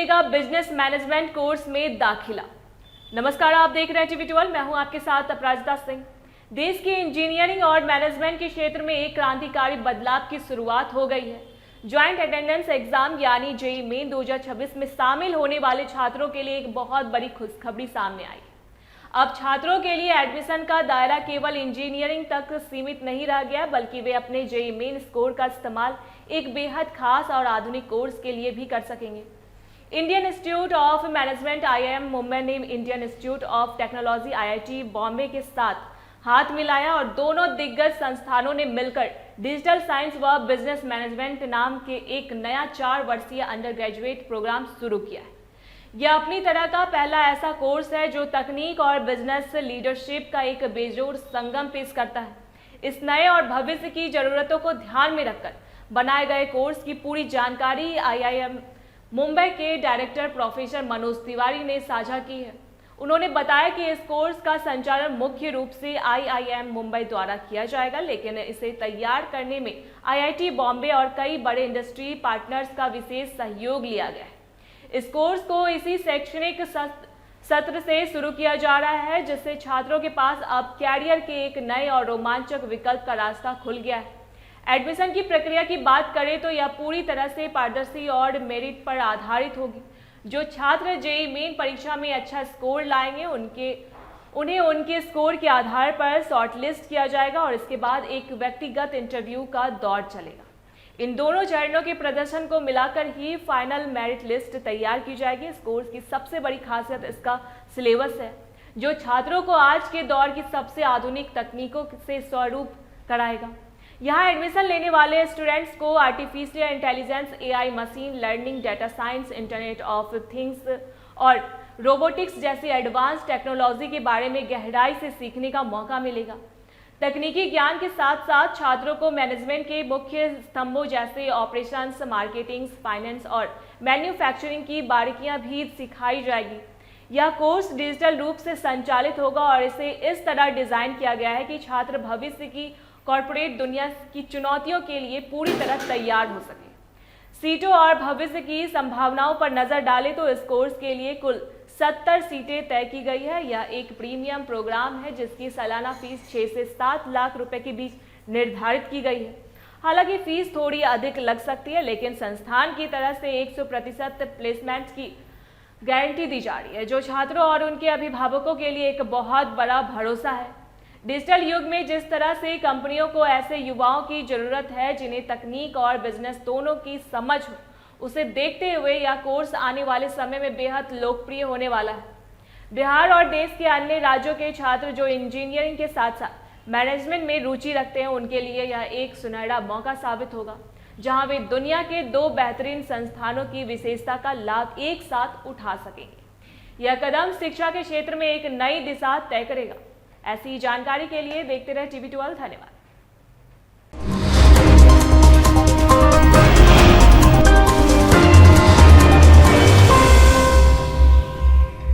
मिलेगा business management course में दाखिला। नमस्कार, आप देख रहे हैं टीवी 12। मैं हूं आपके साथ अपराजिता सिंह। देश के इंजीनियरिंग और मैनेजमेंट के क्षेत्र में एक क्रांतिकारी बदलाव की शुरुआत हो गई है। ज्वाइंट अटेंडेंस एग्जाम यानी जेईई मेन 2026 में शामिल होने वाले छात्रों के लिए एक बहुत बड़ी खुशखबरी सामने आई। अब छात्रों के लिए एडमिशन का दायरा केवल इंजीनियरिंग तक सीमित नहीं रह गया, बल्कि वे अपने जेईई मेन स्कोर का इस्तेमाल एक बेहद खास और आधुनिक कोर्स के लिए भी कर सकेंगे। Indian Institute of Management IIM Mumbai ने Indian Institute of Technology IIT Bombay के साथ हाथ मिलाया और दोनों दिग्गज संस्थानों ने मिलकर डिजिटल साइंस व बिजनेस मैनेजमेंट नाम के एक नया 4 वर्षीय अंडर ग्रेजुएट प्रोग्राम शुरू किया है। यह अपनी तरह का पहला ऐसा कोर्स है जो तकनीक और बिजनेस लीडरशिप का एक बेजोड़ संगम पेश करता है। इस नए और भविष्य की जरूरतों को ध्यान में रखकर बनाए गए कोर्स की पूरी जानकारी आईआईएम मुंबई के डायरेक्टर प्रोफेसर मनोज तिवारी ने साझा की है। उन्होंने बताया कि इस कोर्स का संचालन मुख्य रूप से आईआईएम मुंबई द्वारा किया जाएगा, लेकिन इसे तैयार करने में आईआईटी बॉम्बे और कई बड़े इंडस्ट्री पार्टनर्स का विशेष सहयोग लिया गया है। इस कोर्स को इसी शैक्षणिक सत्र से शुरू किया जा रहा है, जिससे छात्रों के पास अब कैरियर के एक नए और रोमांचक विकल्प का रास्ता खुल गया है। एडमिशन की प्रक्रिया की बात करें तो यह पूरी तरह से पारदर्शी और मेरिट पर आधारित होगी। जो छात्र जेईई मेन परीक्षा में अच्छा स्कोर लाएंगे उन्हें उनके स्कोर के आधार पर शॉर्टलिस्ट किया जाएगा और इसके बाद एक व्यक्तिगत इंटरव्यू का दौर चलेगा। इन दोनों चरणों के प्रदर्शन को मिलाकर ही फाइनल मेरिट लिस्ट तैयार की जाएगी। इस कोर्स की सबसे बड़ी खासियत इसका सिलेबस है, जो छात्रों को आज के दौर की सबसे आधुनिक तकनीकों से स्वरूप कराएगा। यहाँ एडमिशन लेने वाले स्टूडेंट्स को artificial intelligence, AI, machine learning, data science, internet of things और रोबोटिक्स जैसी एडवांस टेक्नोलॉजी के बारे में गहराई से सीखने का मौका मिलेगा। तकनीकी ज्ञान के साथ साथ छात्रों को मैनेजमेंट के मुख्य स्तंभों जैसे ऑपरेशंस, मार्केटिंग, फाइनेंस और मैन्युफैक्चरिंग की बारीकियां भी सिखाई जाएगी। यह कोर्स डिजिटल रूप से संचालित होगा और इसे इस तरह डिजाइन किया गया है कि छात्र भविष्य की कॉर्पोरेट दुनिया की चुनौतियों के लिए पूरी तरह तैयार हो सके। सीटों और भविष्य की संभावनाओं पर नजर डालें तो इस कोर्स के लिए कुल 70 सीटें तय की गई है। यह एक प्रीमियम प्रोग्राम है जिसकी सालाना फीस 6 से 7 लाख रुपए के बीच निर्धारित की गई है। हालांकि फीस थोड़ी अधिक लग सकती है, लेकिन संस्थान की तरफ से 100% प्लेसमेंट की गारंटी दी जा रही है, जो छात्रों और उनके अभिभावकों के लिए एक बहुत बड़ा भरोसा है। डिजिटल युग में जिस तरह से कंपनियों को ऐसे युवाओं की जरूरत है जिन्हें तकनीक और बिजनेस दोनों की समझ हो, उसे देखते हुए यह कोर्स आने वाले समय में बेहद लोकप्रिय होने वाला है। बिहार और देश के अन्य राज्यों के छात्र जो इंजीनियरिंग के साथ साथ मैनेजमेंट में रुचि रखते हैं, उनके लिए यह एक सुनहरा मौका साबित होगा, जहां वे दुनिया के 2 बेहतरीन संस्थानों की विशेषता का लाभ एक साथ उठा सकेंगे। यह कदम शिक्षा के क्षेत्र में एक नई दिशा तय करेगा। ऐसी जानकारी के लिए देखते रहे टीवी 12। धन्यवाद।